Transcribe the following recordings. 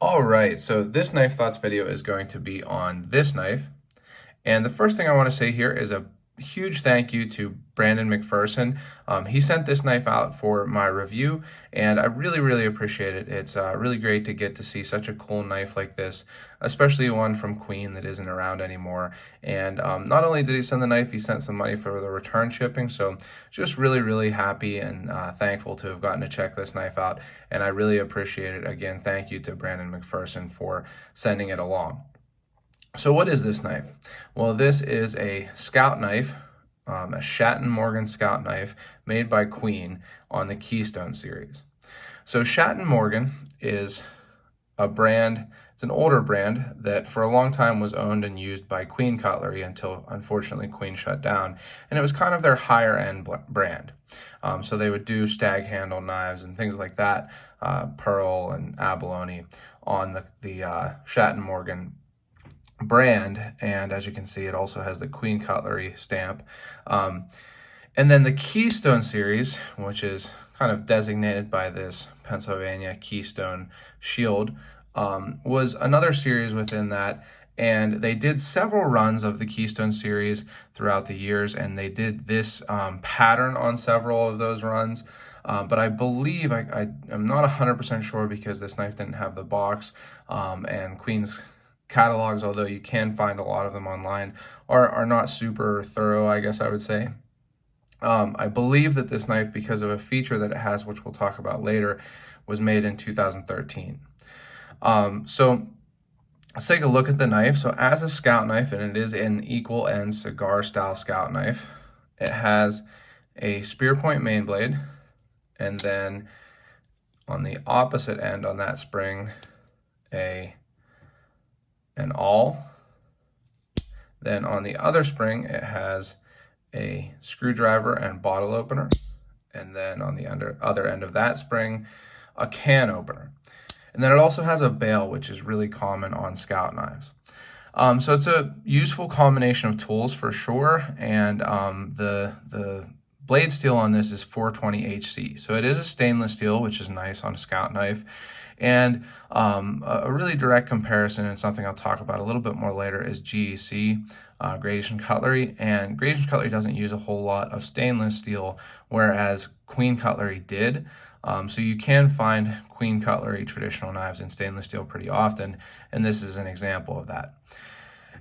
All right, so this knife thoughts video is going to be on this knife. And the first thing I want to say here is a huge thank you to Brandon McPherson. He sent this knife out for my review, and I really appreciate it. It's really great to get to see such a cool knife like this, especially one from Queen that isn't around anymore. And not only did he send the knife, he sent some money for the return shipping. So just really happy and thankful to have gotten to check this knife out. And I really appreciate it. Again, thank you to Brandon McPherson for sending it along. So what is this knife? Well, this is a Scout knife, a Schatt Morgan Scout knife made by Queen on the Keystone series. So Schatt Morgan is a brand, it's an older brand that for a long time was owned and used by Queen Cutlery until unfortunately Queen shut down. And it was kind of their higher end brand. So they would do Stag handle knives and things like that, pearl and abalone on the Schatt Morgan brand, and as you can see, it also has the Queen Cutlery stamp. And then the Keystone series, which is kind of designated by this Pennsylvania Keystone shield, was another series within that. And they did several runs of the Keystone series throughout the years, and they did this pattern on several of those runs. But I believe, I'm not 100% sure because this knife didn't have the box, and Queen's catalogs, although you can find a lot of them online, are not super thorough, I guess I would say. I believe that this knife, because of a feature that it has, which we'll talk about later, was made in 2013. So let's take a look at the knife. So as a Scout knife, and it is an equal end cigar style Scout knife, it has a spear point main blade, and then on the opposite end on that spring, an awl. Then on the other spring, it has a screwdriver and bottle opener. And then on the other end of that spring, a can opener. And then it also has a bail, which is really common on Scout knives. So it's a useful combination of tools for sure. And the blade steel on this is 420 HC. So it is a stainless steel, which is nice on a Scout knife. And a really direct comparison, and something I'll talk about a little bit more later, is GEC, Gradation Cutlery. And Gradation Cutlery doesn't use a whole lot of stainless steel, whereas Queen Cutlery did. So you can find Queen Cutlery traditional knives in stainless steel pretty often, and this is an example of that.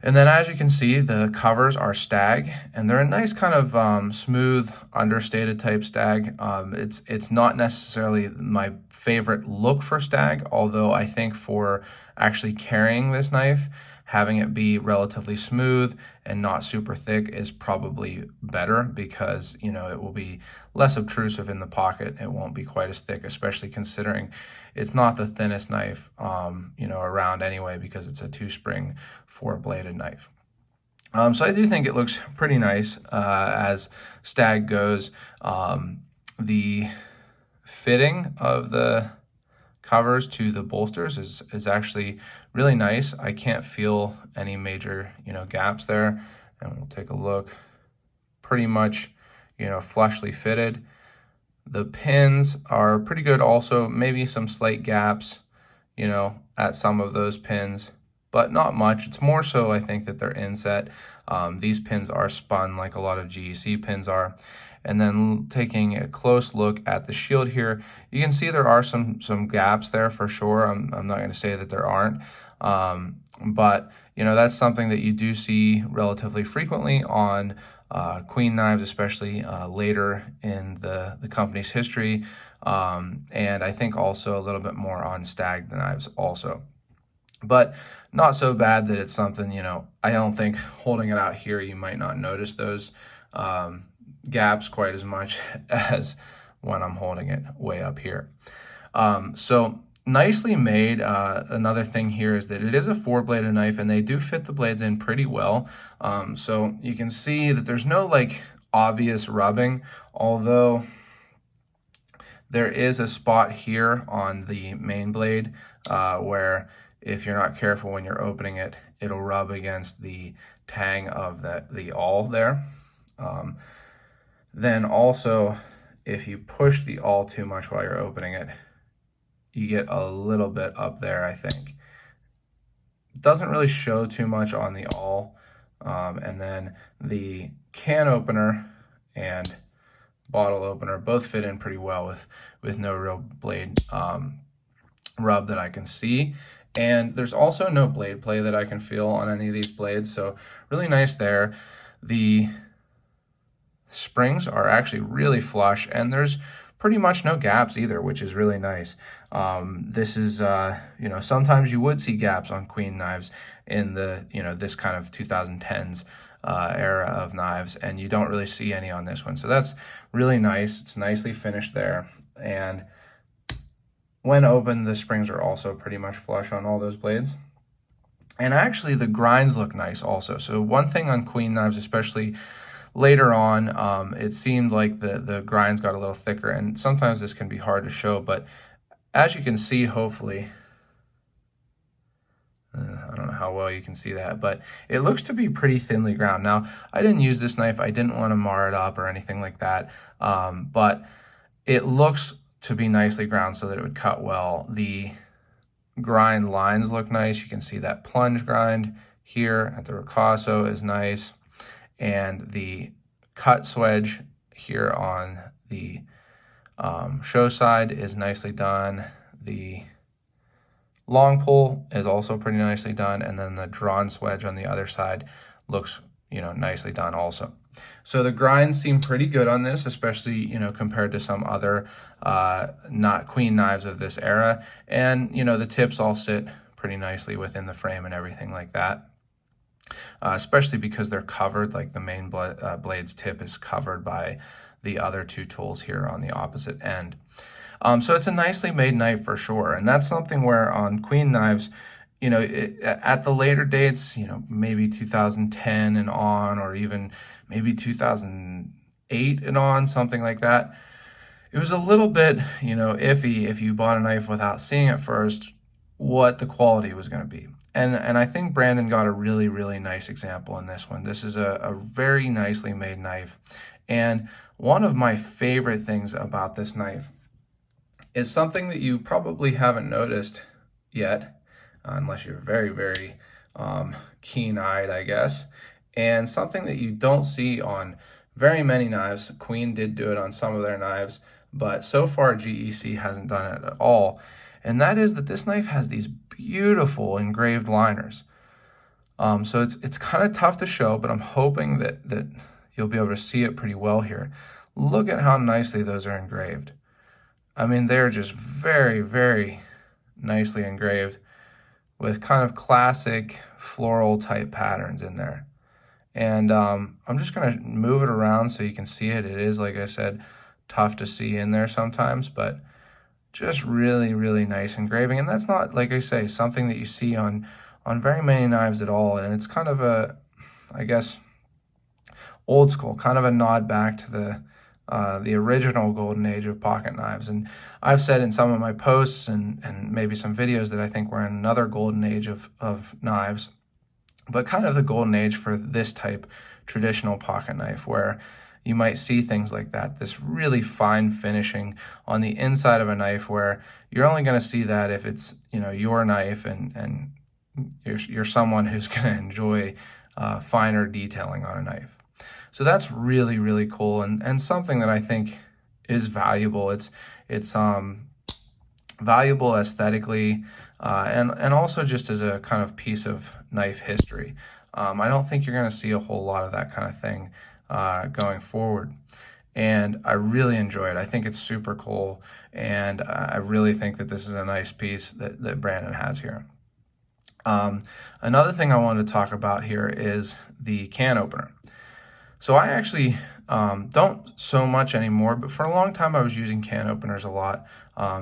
And then as you can see, the covers are Stag, and they're a nice kind of smooth, understated type Stag. It's not necessarily my favorite look for Stag, although I think for actually carrying this knife, having it be relatively smooth and not super thick is probably better, because it will be less obtrusive in the pocket. It won't be quite as thick, especially considering it's not the thinnest knife around anyway, because it's a 2-spring 4-bladed knife. So I do think it looks pretty nice as Stag goes. The fitting of the covers to the bolsters is actually really nice. I can't feel any major gaps there, and we'll take a look. Pretty much flushly fitted. The pins are pretty good also, maybe some slight gaps at some of those pins, but not much. It's more so I think that they're inset. These pins are spun like a lot of GEC pins are. And then taking a close look at the shield here, you can see there are some gaps there for sure. I'm not going to say that there aren't, but that's something that you do see relatively frequently on Queen knives, especially later in the company's history, and I think also a little bit more on Stag knives also. But not so bad that it's something, I don't think holding it out here, you might not notice those gaps quite as much as when I'm holding it way up here. So nicely made. Another thing here is that it is a 4-bladed knife, and they do fit the blades in pretty well. So you can see that there's no obvious rubbing, although there is a spot here on the main blade where if you're not careful when you're opening it, it'll rub against the tang of the awl there. Then also, if you push the awl too much while you're opening it, you get a little bit up there, I think. Doesn't really show too much on the awl. And then the can opener and bottle opener both fit in pretty well with no real blade rub that I can see. And there's also no blade play that I can feel on any of these blades, so really nice there. The springs are actually really flush, and there's pretty much no gaps either, which is really nice. This is, you know, sometimes you would see gaps on queen knives in the, you know, this kind of 2010s era of knives, and you don't really see any on this one. So that's really nice. It's nicely finished there. And when open, the springs are also pretty much flush on all those blades. And actually the grinds look nice also. So one thing on queen knives, especially later on, it seemed like the grinds got a little thicker, and sometimes this can be hard to show, but as you can see, hopefully, I don't know how well you can see that, but it looks to be pretty thinly ground. Now, I didn't use this knife. I didn't want to mar it up or anything like that, but it looks to be nicely ground so that it would cut well. The grind lines look nice. You can see that plunge grind here at the ricasso is nice. And the cut swedge here on the show side is nicely done. The long pull is also pretty nicely done. And then the drawn swedge on the other side looks, you know, nicely done also. So the grinds seem pretty good on this, especially, you know, compared to some other not queen knives of this era. And, you know, the tips all sit pretty nicely within the frame and everything like that. Especially because they're covered, like the main blade's tip is covered by the other two tools here on the opposite end. So it's a nicely made knife for sure. And that's something where on queen knives, you know, at the later dates, you know, maybe 2010 and on, or even maybe 2008 and on, something like that, it was a little bit, you know, iffy if you bought a knife without seeing at first what the quality was going to be. And I think Brandon got a really, really nice example in this one. This is a very nicely made knife. And one of my favorite things about this knife is something that you probably haven't noticed yet, unless you're very, very keen-eyed, I guess. And something that you don't see on very many knives. Queen did do it on some of their knives, but so far GEC hasn't done it at all. And that is that this knife has these beautiful engraved liners. So it's kind of tough to show, but I'm hoping that you'll be able to see it pretty well here. Look at how nicely those are engraved. I mean, they're just very, very nicely engraved with kind of classic floral type patterns in there. And I'm just going to move it around so you can see it. It is, like I said, tough to see in there sometimes, but just really, really nice engraving. And that's not, like I say, something that you see on very many knives at all. And it's kind of a, I guess, old school, kind of a nod back to the original golden age of pocket knives. And I've said in some of my posts and maybe some videos that I think we're in another golden age of knives, but kind of the golden age for this type traditional pocket knife, where you might see things like that, this really fine finishing on the inside of a knife, where you're only going to see that if it's, you know, your knife and you're someone who's going to enjoy finer detailing on a knife. So that's really, really cool, and something that I think is valuable. It's valuable aesthetically, and also just as a kind of piece of knife history. I don't think you're going to see a whole lot of that kind of thing going forward. And I really enjoy it. I think it's super cool, and I really think that this is a nice piece that Brandon has here. Another thing I wanted to talk about here is the can opener. So I actually don't so much anymore, but for a long time I was using can openers a lot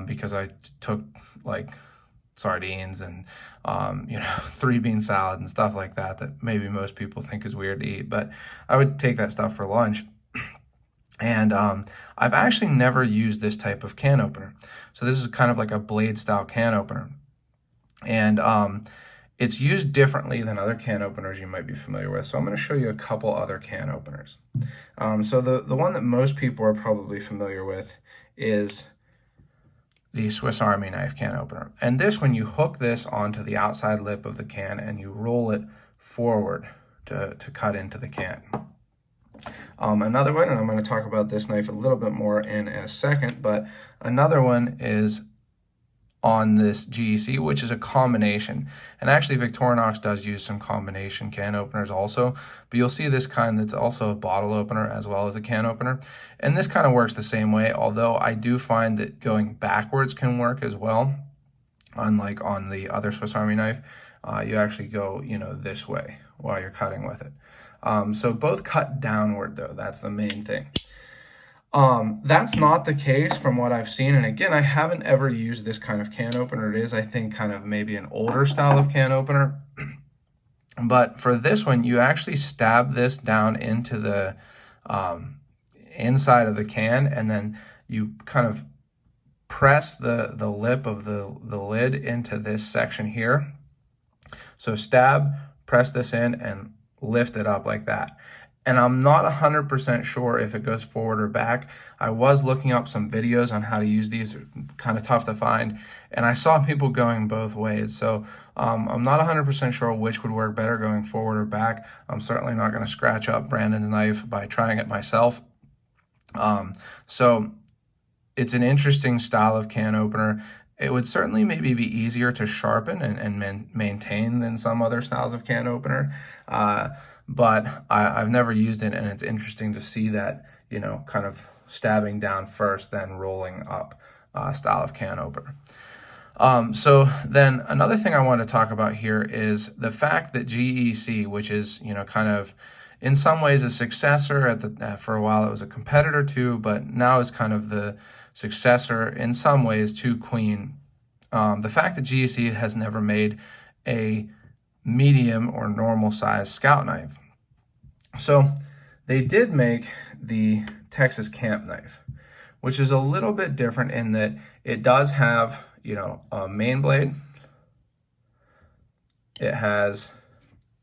because I took like sardines and you know, 3-bean salad and stuff like that maybe most people think is weird to eat, but I would take that stuff for lunch. And I've actually never used this type of can opener. So this is kind of like a blade style can opener, and it's used differently than other can openers you might be familiar with. So I'm going to show you a couple other can openers. So the one that most people are probably familiar with is the Swiss Army knife can opener. And this, when you hook this onto the outside lip of the can and you roll it forward to cut into the can. Another one, and I'm going to talk about this knife a little bit more in a second, but another one is on this GEC, which is a combination. And actually Victorinox does use some combination can openers also, but you'll see this kind that's also a bottle opener as well as a can opener. And this kind of works the same way, although I do find that going backwards can work as well. Unlike on the other Swiss Army knife, you actually go, this way while you're cutting with it. So both cut downward though, that's the main thing. That's not the case from what I've seen. And again, I haven't ever used this kind of can opener. It is, I think, kind of maybe an older style of can opener. But for this one, you actually stab this down into the inside of the can, and then you kind of press the lip of the lid into this section here. So stab, press this in, and lift it up like that. And I'm not 100% sure if it goes forward or back. I was looking up some videos on how to use these. They're kind of tough to find. And I saw people going both ways. So I'm not 100% sure which would work better, going forward or back. I'm certainly not going to scratch up Brandon's knife by trying it myself. So it's an interesting style of can opener. It would certainly maybe be easier to sharpen and maintain than some other styles of can opener. But I've never used it, and it's interesting to see that, kind of stabbing down first, then rolling up style of can opener. So then another thing I want to talk about here is the fact that GEC, which is, kind of in some ways a successor, for a while it was a competitor to, but now is kind of the successor in some ways to Queen. The fact that GEC has never made a medium or normal size scout knife. So they did make the Texas camp knife, which is a little bit different in that it does have, a main blade. It has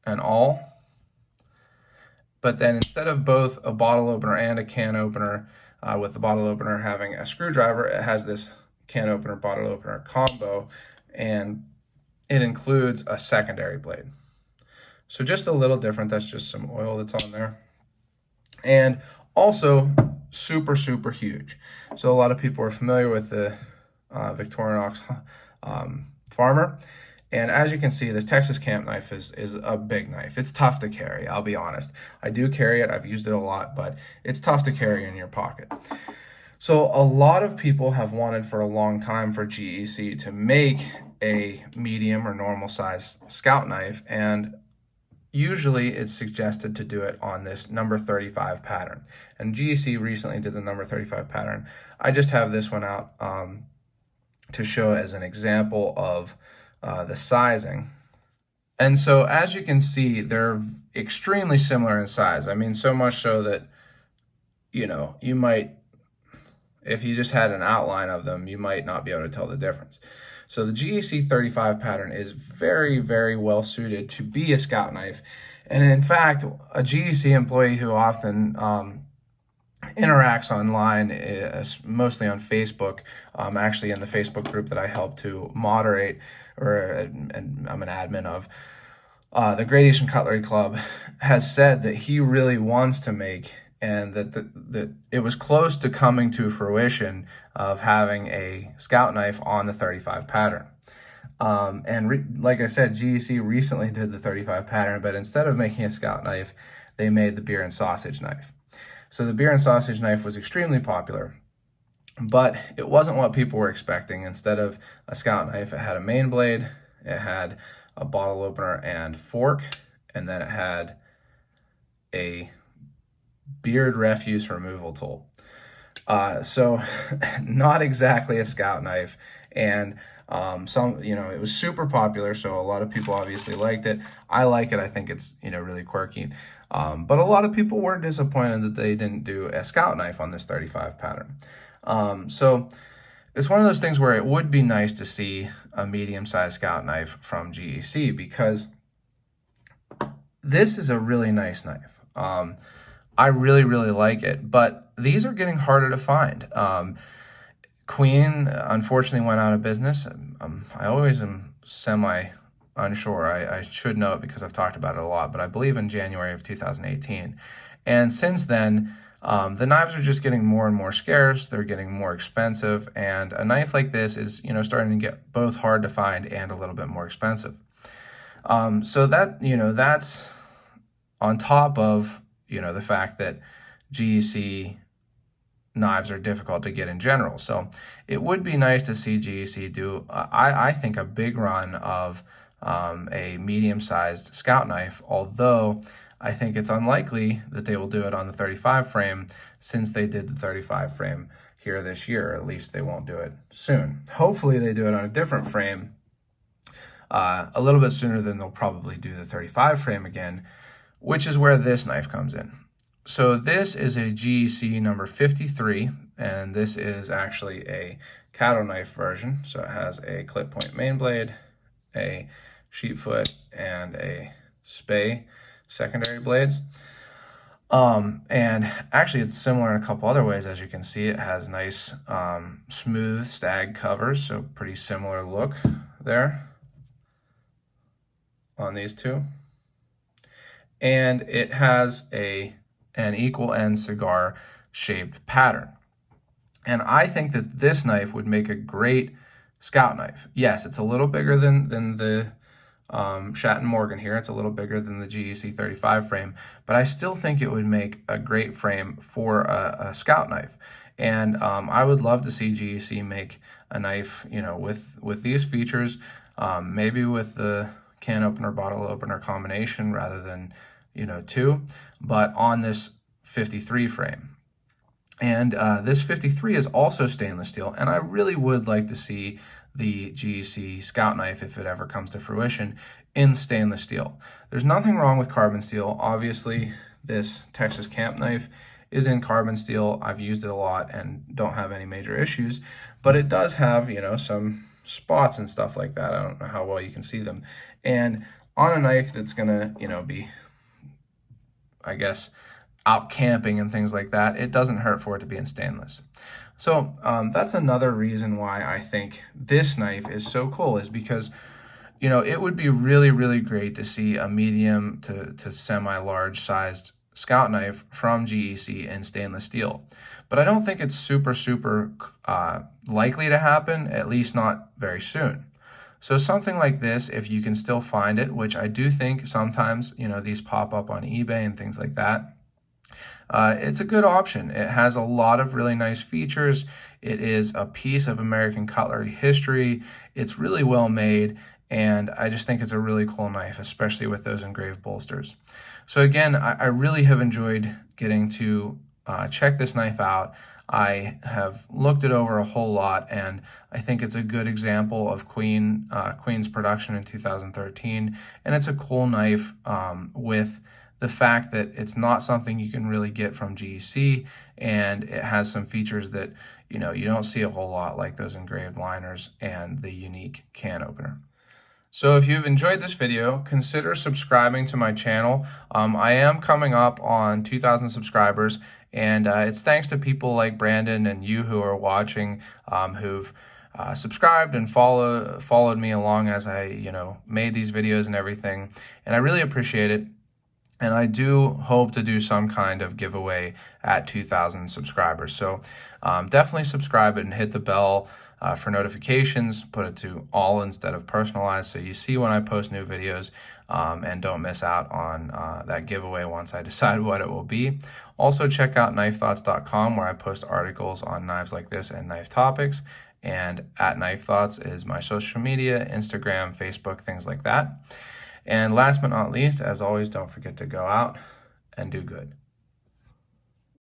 an awl, but then instead of both a bottle opener and a can opener, with the bottle opener having a screwdriver, it has this can opener, bottle opener combo, and it includes a secondary blade. So just a little different. That's just some oil that's on there. And also super, super huge. So a lot of people are familiar with the Victorinox Farmer. And as you can see, this Texas camp knife is a big knife. It's tough to carry, I'll be honest. I do carry it. I've used it a lot, but it's tough to carry in your pocket. So a lot of people have wanted for a long time for GEC to make a medium or normal size scout knife, and usually it's suggested to do it on this number 35 pattern. And GEC recently did the number 35 pattern. I just have this one out to show as an example of the sizing. And so as you can see, they're extremely similar in size. I mean, so much so that, you might, if you just had an outline of them, you might not be able to tell the difference. So the GEC 35 pattern is very, very well suited to be a scout knife. And in fact, a GEC employee who often interacts online, mostly on Facebook, actually in the Facebook group that I help to moderate, and I'm an admin of, the Great Eastern Cutlery Club, has said that he really wants to make, and that it was close to coming to fruition of having a scout knife on the 35 pattern. Like I said, GEC recently did the 35 pattern, but instead of making a scout knife, they made the beer and sausage knife. So the beer and sausage knife was extremely popular, but it wasn't what people were expecting. Instead of a scout knife, it had a main blade, it had a bottle opener and fork, and then it had a beard refuse removal tool. So not exactly a scout knife, and it was super popular, so a lot of people obviously liked it. I like it. I think it's, really quirky. But a lot of people were disappointed that they didn't do a scout knife on this 35 pattern. So it's one of those things where it would be nice to see a medium-sized scout knife from GEC, because this is a really nice knife. I really, really like it, but these are getting harder to find. Queen unfortunately went out of business. I always am semi unsure. I should know it because I've talked about it a lot, but I believe in January of 2018. And since then, the knives are just getting more and more scarce. They're getting more expensive, and a knife like this is, starting to get both hard to find and a little bit more expensive. So that, that's on top of, the fact that GEC knives are difficult to get in general. So it would be nice to see GEC do, I think, a big run of a medium-sized scout knife, although I think it's unlikely that they will do it on the 35 frame since they did the 35 frame here this year. At least they won't do it soon. Hopefully they do it on a different frame a little bit sooner than they'll probably do the 35 frame again, which is where this knife comes in. So this is a GEC number 53, and this is actually a cattle knife version. So it has a clip point main blade, a sheep foot, and a spay secondary blades. And actually it's similar in a couple other ways. As you can see, it has nice smooth Stag covers, so pretty similar look there on these two. And it has an equal end cigar shaped pattern. And I think that this knife would make a great scout knife. Yes, it's a little bigger than the Schatt and Morgan here. It's a little bigger than the GEC 35 frame, but I still think it would make a great frame for a scout knife. And I would love to see GEC make a knife, with these features, maybe with the can opener, bottle opener combination rather than, two, but on this 53 frame. And this 53 is also stainless steel, and I really would like to see the GEC scout knife, if it ever comes to fruition, in stainless steel. There's nothing wrong with carbon steel. Obviously, this Texas camp knife is in carbon steel. I've used it a lot and don't have any major issues, but it does have, some spots and stuff like that. I don't know how well you can see them. And on a knife that's gonna, be, I guess, out camping and things like that, it doesn't hurt for it to be in stainless. So that's another reason why I think this knife is so cool, is because, it would be really, really great to see a medium to semi-large sized scout knife from GEC in stainless steel. But I don't think it's super likely to happen, at least not very soon. So something like this, if you can still find it, which I do think sometimes, these pop up on eBay and things like that, it's a good option. It has a lot of really nice features. It is a piece of American cutlery history. It's really well made, and I just think it's a really cool knife, especially with those engraved bolsters. So again, I really have enjoyed getting to check this knife out. I have looked it over a whole lot, and I think it's a good example of Queen's production in 2013, and it's a cool knife with the fact that it's not something you can really get from GEC, and it has some features that, you don't see a whole lot, like those engraved liners and the unique can opener. So if you've enjoyed this video, consider subscribing to my channel. I am coming up on 2,000 subscribers, and it's thanks to people like Brandon and you who are watching, who've subscribed and followed me along as I, made these videos and everything, and I really appreciate it. And I do hope to do some kind of giveaway at 2,000 subscribers. So definitely subscribe and hit the bell for notifications. Put it to all instead of personalized, so you see when I post new videos, and don't miss out on that giveaway once I decide what it will be. Also check out knifethoughts.com, where I post articles on knives like this and knife topics. And at Knife Thoughts is my social media, Instagram, Facebook, things like that. And last but not least, as always, don't forget to go out and do good.